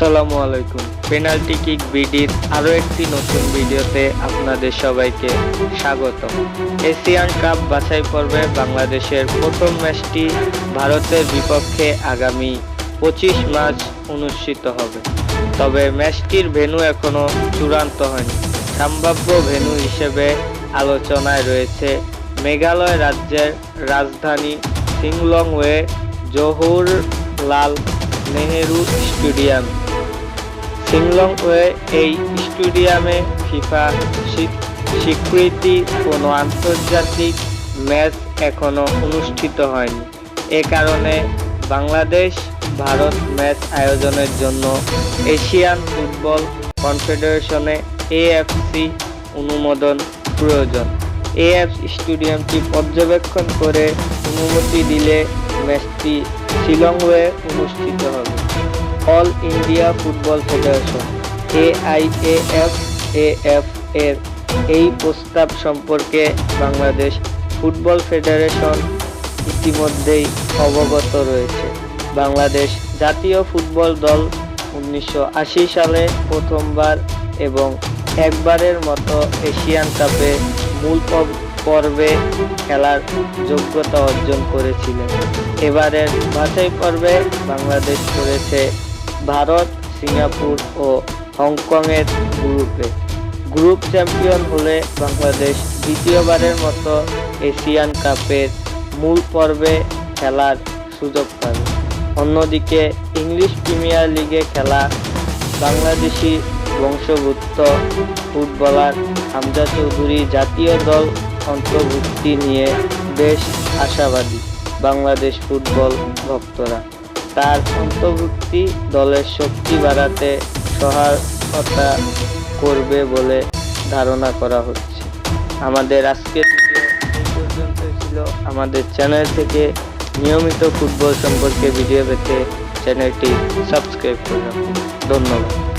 আসসালামু আলাইকুম। Penalty kick বিডির আরও একটি নতুন ভিডিওতে আপনাদের সবাইকে স্বাগতম। এশিয়ান কাপ বাছাই পর্বে বাংলাদেশের প্রথম ম্যাচটি ভারতের বিপক্ষে আগামী 25 মার্চ অনুষ্ঠিত হবে। তবে ম্যাচটির ভেন্যু এখনও চূড়ান্ত হয়নি। সম্ভাব্য ভেন্যু হিসেবে আলোচনায় রয়েছে মেঘালয় রাজ্যের রাজধানী শিলংয়ে জওহরলাল নেহেরু স্টেডিয়াম। শিলংয়ে এই স্টেডিয়ামে ফিফা স্বীকৃতি কোনো আন্তর্জাতিক ম্যাচ এখনও অনুষ্ঠিত হয়নি। এ কারণে বাংলাদেশ ভারত ম্যাচ আয়োজনের জন্য এশিয়ান ফুটবল কনফেডারেশনে এএফসি অনুমোদন প্রয়োজন। এএফসি স্টেডিয়ামটি পর্যবেক্ষণ করে অনুমতি দিলে ম্যাচটি শিলংয়ে অনুষ্ঠিত হবে। All India football federation AIAF এর এই প্রস্তাব সম্পর্কে বাংলাদেশ ফুটবল ফেডারেশন ইতিমধ্যেই অবগত রয়েছে। বাংলাদেশ জাতীয় ফুটবল দল 1980 সালে প্রথমবার এবং একবারের মতো এশিয়ান কাপে মূল পর্বে খেলার যোগ্যতা অর্জন করেছিলেন। এবারের বাছাই পর্বে বাংলাদেশ পড়েছে ভারত, সিঙ্গাপুর ও হংকংয়ের গ্রুপে। গ্রুপ চ্যাম্পিয়ন হলে বাংলাদেশ দ্বিতীয়বারের মতো এশিয়ান কাপের মূল পর্বে খেলার সুযোগ পাবে। অন্যদিকে ইংলিশ প্রিমিয়ার লিগে খেলা বাংলাদেশি বংশোদ্ভূত ফুটবলার হামজা চৌধুরী জাতীয় দল অন্তর্ভুক্তি নিয়ে বেশ আশাবাদী বাংলাদেশ ফুটবল ভক্তরা। তার অন্তর্ভুক্তি দলের শক্তি বাড়াতে সহায়তা করবে বলে ধারণা করা হচ্ছে। আমাদের আজকের ভিডিও এই পর্যন্তই ছিল। আমাদের চ্যানেল থেকে নিয়মিত ফুটবল সম্পর্কে ভিডিও পেতে চ্যানেলটি সাবস্ক্রাইব করে রাখুন। ধন্যবাদ।